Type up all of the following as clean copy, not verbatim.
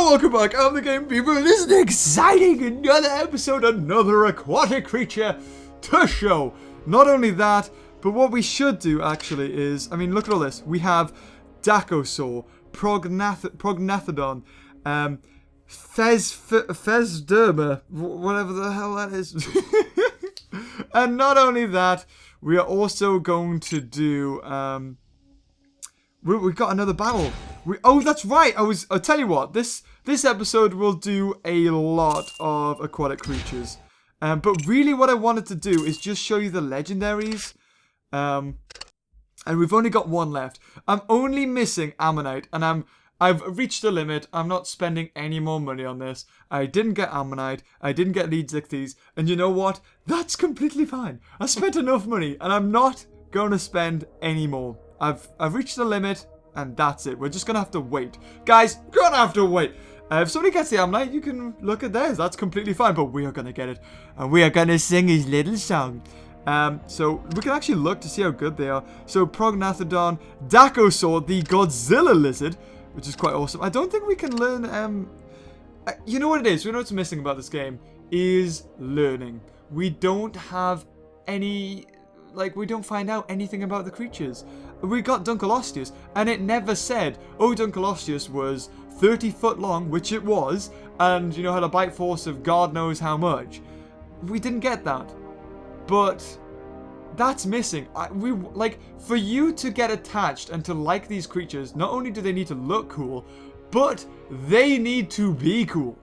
welcome back. I'm the Game Beaver. This is exciting. Another episode, another aquatic creature to show. Not only that, but what we should do actually is, I mean, look at all this. We have Dacosaur, Prognathodon, Fesderma, whatever the hell that is. And not only that, we are also going to do, we've got another battle. Oh, that's right. I'll tell you what. This episode will do a lot of aquatic creatures. But really, what I wanted to do is just show you the legendaries. And we've only got one left. I'm only missing Ammonite, and I've reached the limit. I'm not spending any more money on this. I didn't get Ammonite. I didn't get Lead Zichthies. And you know what? That's completely fine. I spent enough money, and I'm not going to spend any more. I've reached the limit, and that's it. We're just going to have to wait. Guys, going to have to wait. If somebody gets the Ammonite, you can look at theirs. That's completely fine, but we are going to get it. And we are going to sing his little song. So we can actually look to see how good they are. So Prognathodon, Dacosaur, the Godzilla lizard, which is quite awesome. I don't think we can learn, you know what it is? We know what's missing about this game is learning. We don't have any, like, we don't find out anything about the creatures. We got Dunkleosteus, and it never said, oh, Dunkleosteus was 30 foot long, which it was, and, you know, had a bite force of God knows how much. We didn't get that. But that's missing. For you to get attached and to like these creatures, not only do they need to look cool, but they need to be cool.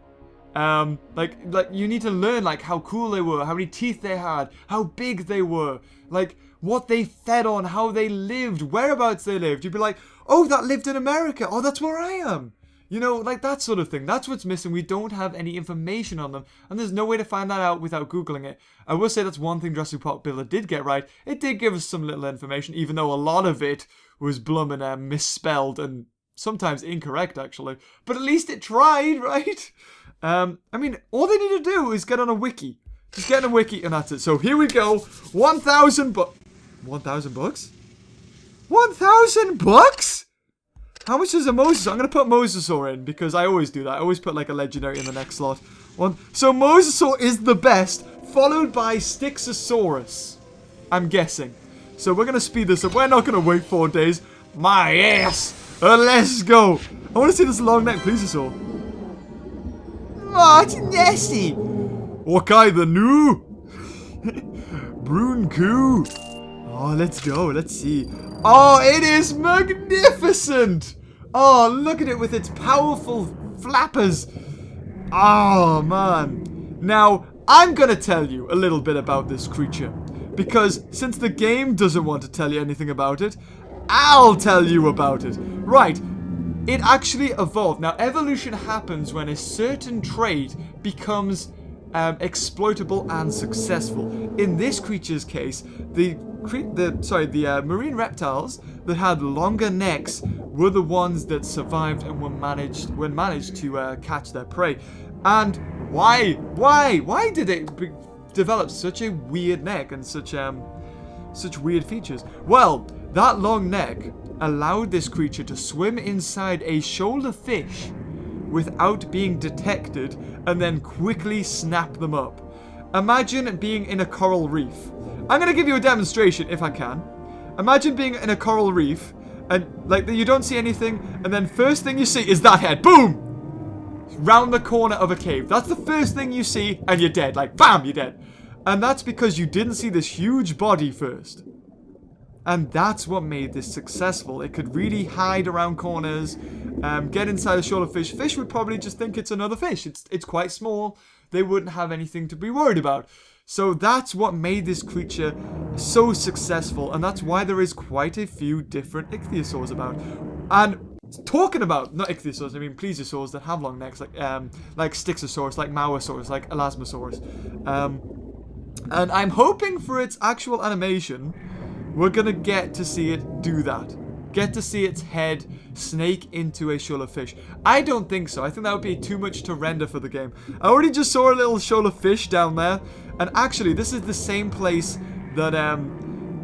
Like you need to learn like how cool they were, how many teeth they had, how big they were, like what they fed on, how they lived, whereabouts they lived. You'd be like, oh, that lived in America. Oh, that's where I am. You know, like that sort of thing. That's what's missing. We don't have any information on them. And there's no way to find that out without Googling it. I will say that's one thing Jurassic Park Builder did get right. It did give us some little information, even though a lot of it was bloomin' misspelled and sometimes incorrect, actually. But at least it tried, right? I mean, all they need to do is get on a wiki. Just get on a wiki and that's it. So here we go. 1,000 bucks? 1,000 bucks? How much is a Mosasaur? I'm going to put Mosasaur in because I always do that. I always put like a legendary in the next slot. So Mosasaur is the best, followed by Styxosaurus, I'm guessing. So we're going to speed this up. We're not going to wait 4 days. My ass! Let's go! I want to see this long neck plesiosaur. Oh, it's nasty! Wakai the new! Brune Coo! Oh, let's go. Let's see. Oh, it is magnificent! Oh, look at it with its powerful flappers. Oh, man. Now, I'm going to tell you a little bit about this creature. Because since the game doesn't want to tell you anything about it, I'll tell you about it. Right. It actually evolved. Now, evolution happens when a certain trait becomes exploitable and successful. In this creature's case, the marine reptiles that had longer necks were the ones that survived and were managed to catch their prey. And why did it develop such a weird neck and such weird features? Well, that long neck allowed this creature to swim inside a shoulder fish without being detected and then quickly snap them up. Imagine being in a coral reef. I'm going to give you a demonstration if I can. Imagine being in a coral reef and like you don't see anything and then first thing you see is that head. Boom! Round the corner of a cave. That's the first thing you see and you're dead. Like bam, you're dead. And that's because you didn't see this huge body first. And that's what made this successful. It could really hide around corners, get inside a shoulder fish. Fish would probably just think it's another fish. It's quite small. They wouldn't have anything to be worried about. So that's what made this creature so successful. And that's why there is quite a few different ichthyosaurs about. And talking about, not ichthyosaurs, I mean plesiosaurs that have long necks, like Styxosaurus, like Mauosaurus, like Elasmosaurus. And I'm hoping for its actual animation, we're going to get to see it do that. Get to see its head snake into a shoulder fish. I don't think so. I think that would be too much to render for the game. I already just saw a little shoulder fish down there. And actually, this is the same place that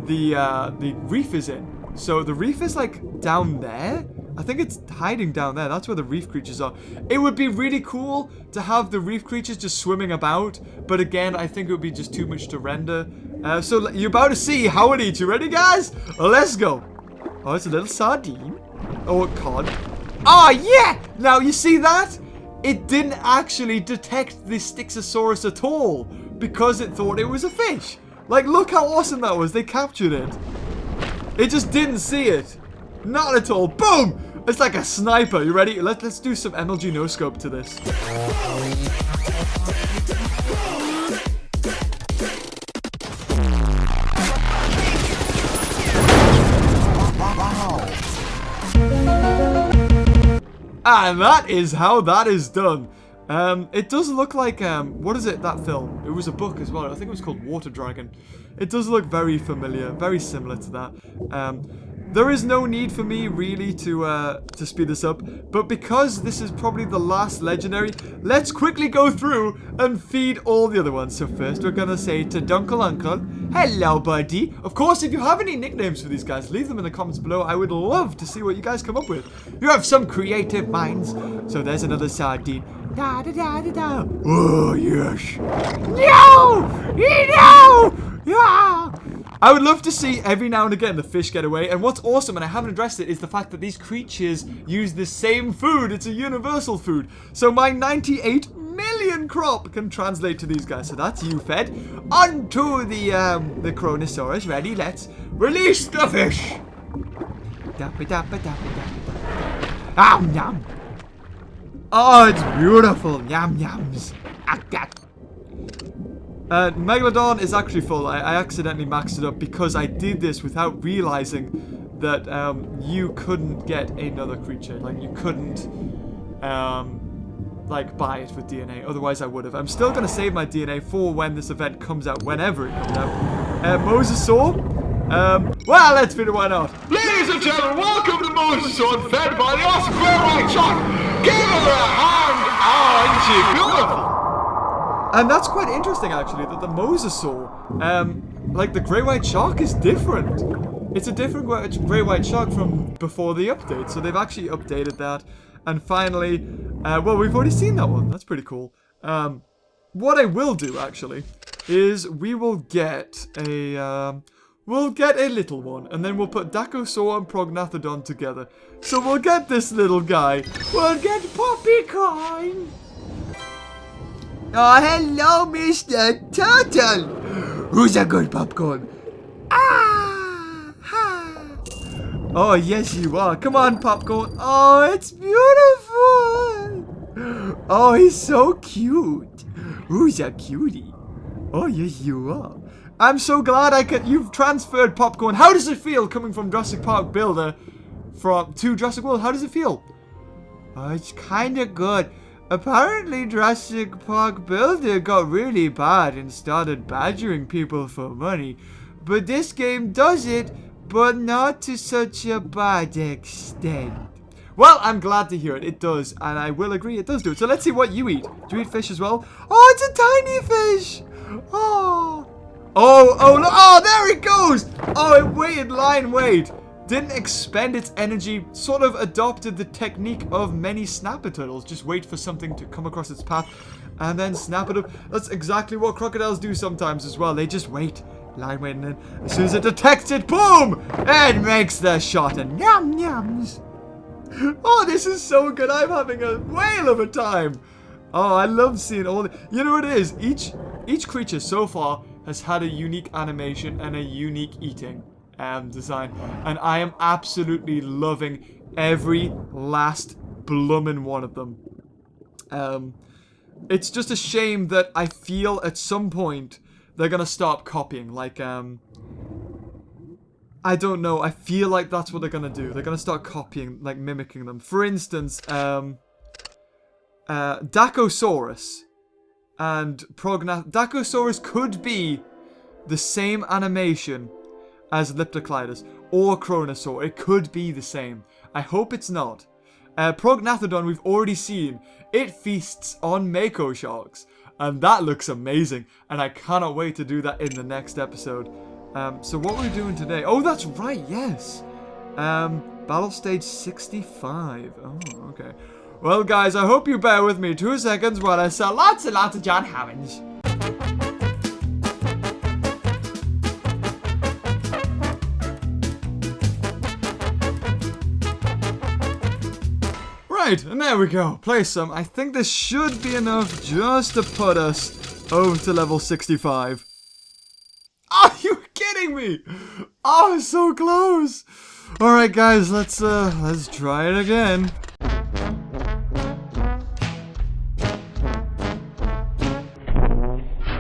the reef is in. So the reef is like down there. I think it's hiding down there. That's where the reef creatures are. It would be really cool to have the reef creatures just swimming about. But again, I think it would be just too much to render. So you're about to see how it eats. You ready, guys? Let's go. Oh, it's a little sardine. Oh, a cod. Oh, yeah! Now, you see that? It didn't actually detect the Styxosaurus at all because it thought it was a fish. Like, look how awesome that was. They captured it. It just didn't see it. Not at all. Boom! It's like a sniper. You ready? Let's do some MLG no-scope to this. And that is how that is done. It does look like, what is it, that film? It was a book as well. I think it was called Water Dragon. It does look very familiar, very similar to that. There is no need for me really to speed this up, but because this is probably the last legendary, let's quickly go through and feed all the other ones. So first we're gonna say to Dunkle Uncle, hello buddy. Of course, if you have any nicknames for these guys, leave them in the comments below. I would love to see what you guys come up with. You have some creative minds. So there's another sardine. Da da da da da. Oh yes. No! No! Yeah! I would love to see every now and again the fish get away. And what's awesome, and I haven't addressed it, is the fact that these creatures use the same food. It's a universal food. So my 98 million crop can translate to these guys. So that's you fed. Onto the Chronosaurus. Ready? Let's release the fish. Am yum. Oh, it's beautiful. Yum yums. Megalodon is actually full. I accidentally maxed it up because I did this without realizing that you couldn't get another creature. Like, you couldn't like buy it with DNA. Otherwise I would have. I'm still going to save my DNA for when this event comes out, whenever it comes out. Mosasaur. Well, let's figure why not. Ladies and gentlemen, welcome to Mosasaur, fed by the awesome Great White Shark. Give her a hand. Oh, isn't she beautiful? And that's quite interesting, actually, that the Mosasaur, like the Great White Shark, is different. It's a different Great White Shark from before the update, so they've actually updated that. And finally, well, we've already seen that one. That's pretty cool. What I will do, actually, is we will get a little one, and then we'll put Dacosaur and Prognathodon together. So we'll get this little guy. We'll get Poppycoin. Oh, hello, Mr. Turtle. Who's a good popcorn? Ah! Ha! Oh, yes, you are. Come on, Popcorn. Oh, it's beautiful. Oh, he's so cute. Who's a cutie? Oh, yes, you are. I'm so glad you've transferred Popcorn. How does it feel coming from Jurassic Park Builder to Jurassic World? How does it feel? Oh, it's kind of good. Apparently, Jurassic Park Builder got really bad and started badgering people for money. But this game does it, but not to such a bad extent. Well, I'm glad to hear it. It does, and I will agree it does do it. So let's see what you eat. Do you eat fish as well? Oh, it's a tiny fish! Oh! Oh, there it goes! Oh, it waited, wait. Didn't expend its energy, sort of adopted the technique of many snapper turtles. Just wait for something to come across its path and then snap it up. That's exactly what crocodiles do sometimes as well. They just wait, wait, and then as soon as it detects it, boom! It makes the shot and yum yums. Oh, this is so good. I'm having a whale of a time. Oh, I love seeing all the... You know what it is? Each creature so far has had a unique animation and a unique eating design, and I am absolutely loving every last bloomin' one of them. It's just a shame that I feel at some point they're gonna stop copying. Like, I don't know. I feel like that's what they're gonna do. They're gonna start copying, like mimicking them. For instance, Dacosaurus and Dacosaurus could be the same animation as Leptoclidus or Chronosaur. It could be the same. I hope it's not. Prognathodon we've already seen. It feasts on Mako sharks, and that looks amazing, and I cannot wait to do that in the next episode. So what we're doing today... Oh, that's right, yes. Battle stage 65. Oh, okay. Well, guys, I hope you bear with me 2 seconds while I sell lots and lots of John Hammonds. Right, and there we go. Play some. I think this should be enough just to put us over to level 65. Are you kidding me? Oh, so close. All right, guys, let's try it again.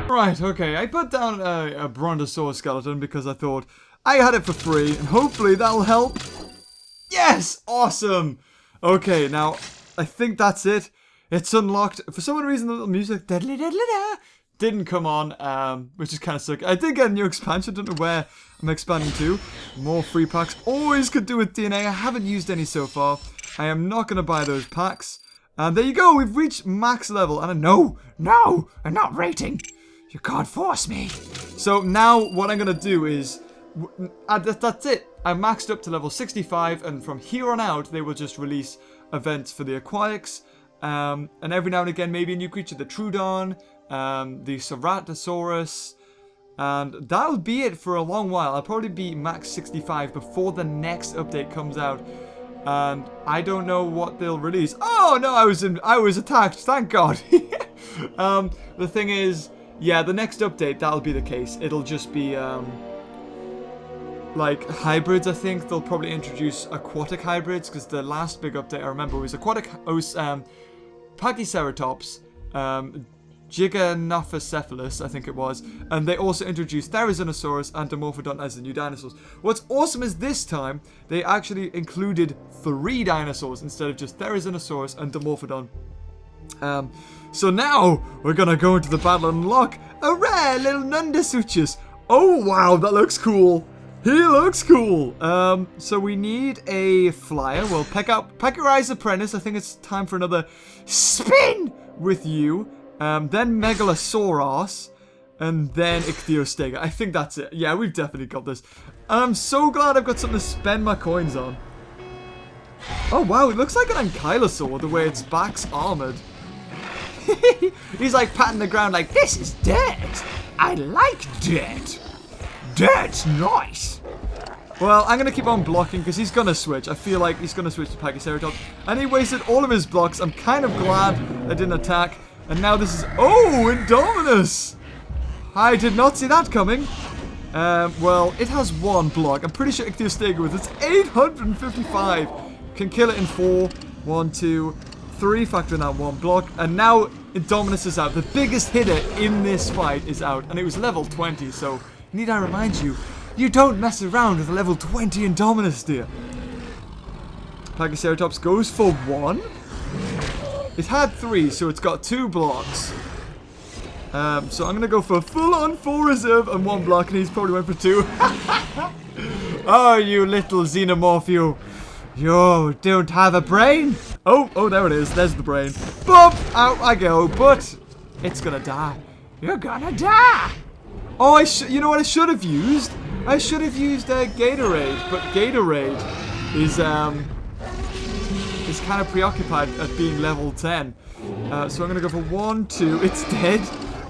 Right, okay. I put down a brontosaurus skeleton because I thought I had it for free, and hopefully that'll help. Yes, awesome. Okay, now I think that's it. It's unlocked. For some reason, the little music didn't come on, which is kind of sick. I did get a new expansion. Don't know where I'm expanding to. More free packs. Always could do with DNA. I haven't used any so far. I am not going to buy those packs. And there you go. We've reached max level. And no, I'm not rating. You can't force me. So now what I'm going to do is... that's it. I maxed up to level 65, and from here on out, they will just release events for the aquatics, and every now and again, maybe a new creature, the Troodon, the Ceratosaurus, and that'll be it for a long while. I'll probably be max 65 before the next update comes out, and I don't know what they'll release. Oh no, I was attacked. Thank God. The thing is, yeah, the next update, that'll be the case. It'll just be like hybrids. I think they'll probably introduce aquatic hybrids, because the last big update I remember was aquatic Pachyceratops, Giganocephalus, I think it was, and they also introduced Therizinosaurus and Dimorphodon as the new dinosaurs. What's awesome is this time they actually included 3 dinosaurs instead of just Therizinosaurus and Dimorphodon. So now we're gonna go into the battle and unlock a rare little Nundasuchus. Oh wow, that looks cool. He looks cool. So we need a flyer. Well, Pecorize Apprentice. I think it's time for another spin with you. Then Megalosaurus. And then Ichthyostega. I think that's it. Yeah, we've definitely got this. And I'm so glad I've got something to spend my coins on. Oh, wow. It looks like an Ankylosaur, the way its back's armored. He's like patting the ground like, this is dirt. I like dirt. Dirt's nice. Well, I'm going to keep on blocking because he's going to switch. I feel like he's going to switch to Pachyceratops. And he wasted all of his blocks. I'm kind of glad I didn't attack. And now this is... Oh, Indominus! I did not see that coming. Well, it has 1 block. I'm pretty sure Ichthyostega with its 855 can kill it in 4. 1, 2, 3. Factor in that 1 block. And now Indominus is out. The biggest hitter in this fight is out. And it was level 20, so... Need I remind you, you don't mess around with a level 20 Indominus, dear. Pachyceratops goes for 1. It had 3, so it's got 2 blocks. So I'm going to go for full-on 4 reserve and 1 block, and he's probably went for 2. Oh, you little xenomorph, you. You don't have a brain. Oh, there it is. There's the brain. Boom! Out I go, but it's going to die. You're going to die. Oh, you know what I should have used? I should have used Gatorade, but Gatorade is kind of preoccupied at being level 10. So I'm going to go for 1, 2. It's dead.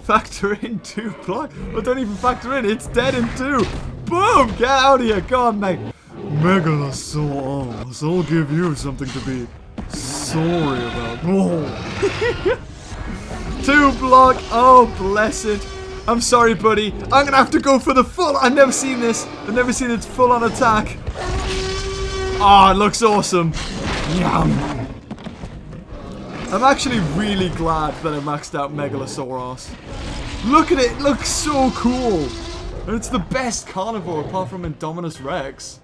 Factor in 2 block. Well, don't even factor in. It's dead in 2. Boom! Get out of here. Go on, mate. Megalosaurus. I'll give you something to be sorry about. Oh. 2 block. Oh, bless it. I'm sorry, buddy. I'm gonna have to go for the full... I've never seen this. I've never seen its full-on attack. Oh, it looks awesome. Yum. I'm actually really glad that I maxed out Megalosaurus. Look at it. It looks so cool. And it's the best carnivore apart from Indominus Rex.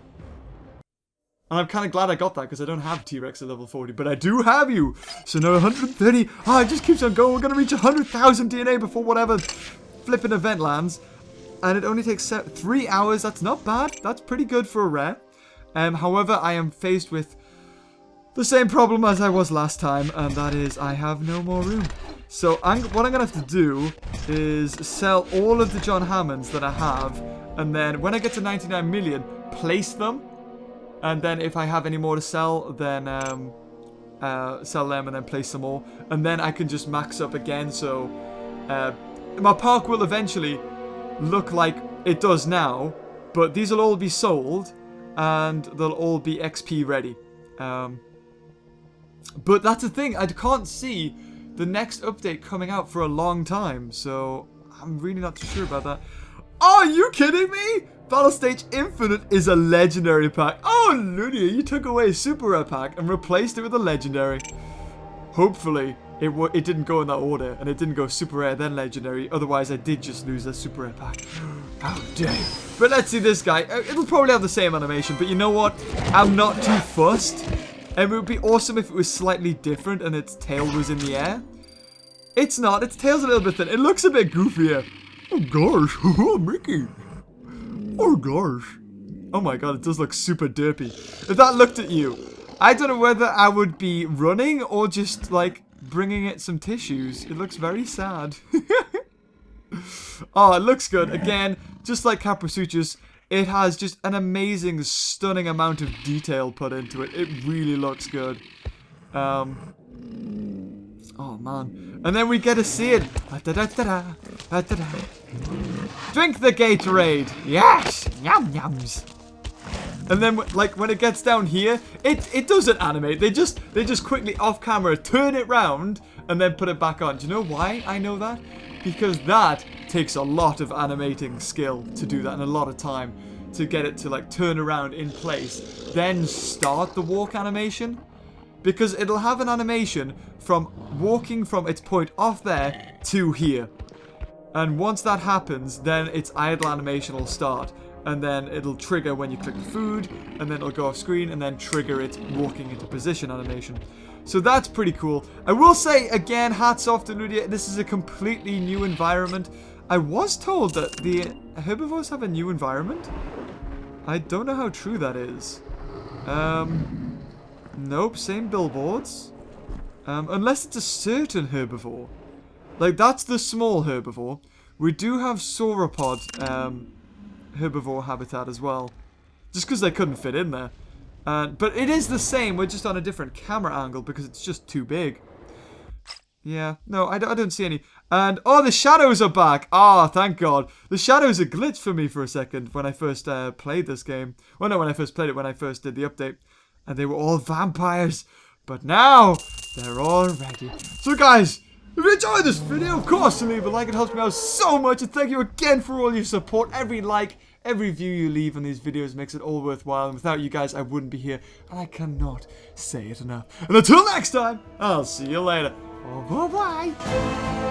And I'm kind of glad I got that because I don't have T-Rex at level 40, but I do have you. So now 130. Oh, it just keeps on going. We're going to reach 100,000 DNA before whatever flipping event lands. And it only takes 3 hours. That's not bad. That's pretty good for a rare. However, I am faced with the same problem as I was last time, and that is I have no more room. So what I'm going to have to do is sell all of the John Hammonds that I have, and then when I get to 99 million, place them. And then if I have any more to sell, then sell them and then place some more. And then I can just max up again. So my park will eventually look like it does now. But these will all be sold. And they'll all be XP ready. But that's the thing. I can't see the next update coming out for a long time. So I'm really not too sure about that. Are you kidding me? Battle Stage Infinite is a legendary pack. Oh, Ludia, you took away a super rare pack and replaced it with a legendary. Hopefully, it didn't go in that order and it didn't go super rare then legendary. Otherwise, I did just lose a super rare pack. How dare you. But let's see this guy. It'll probably have the same animation, but you know what? I'm not too fussed. And it would be awesome if it was slightly different and its tail was in the air. It's not. Its tail's a little bit thin. It looks a bit goofier. Oh, gosh. Mickey. Oh, gosh. Oh, my God. It does look super derpy. If that looked at you, I don't know whether I would be running or just, like, bringing it some tissues. It looks very sad. Oh, it looks good. Again, just like Caprisuchus, it has just an amazing, stunning amount of detail put into it. It really looks good. Oh, man. And then we get to see it. Drink the Gatorade. Yes. Yum yums. And then, like, when it gets down here, it doesn't animate. They just quickly off camera turn it round and then put it back on. Do you know why I know that? Because that takes a lot of animating skill to do that and a lot of time to get it to, like, turn around in place. Then start the walk animation. Because it'll have an animation from walking from its point off there to here. And once that happens, then its idle animation will start. And then it'll trigger when you click the food. And then it'll go off screen and then trigger its walking into position animation. So that's pretty cool. I will say, again, hats off to Ludia. This is a completely new environment. I was told that the herbivores have a new environment. I don't know how true that is. Nope, same billboards. Unless it's a certain herbivore. Like, that's the small herbivore. We do have sauropod herbivore habitat as well. Just because they couldn't fit in there. But it is the same, we're just on a different camera angle because it's just too big. Yeah, no, I don't see any. And, oh, the shadows are back. Ah, thank God. The shadows are glitched for me for a second when I first played this game. Well, no, when I first played it, when I first did the update. And they were all vampires. But now, they're all ready. So, guys, if you enjoyed this video, of course, leave a like. It helps me out so much. And thank you again for all your support. Every like, every view you leave on these videos makes it all worthwhile. And without you guys, I wouldn't be here. And I cannot say it enough. And until next time, I'll see you later. Oh, bye-bye.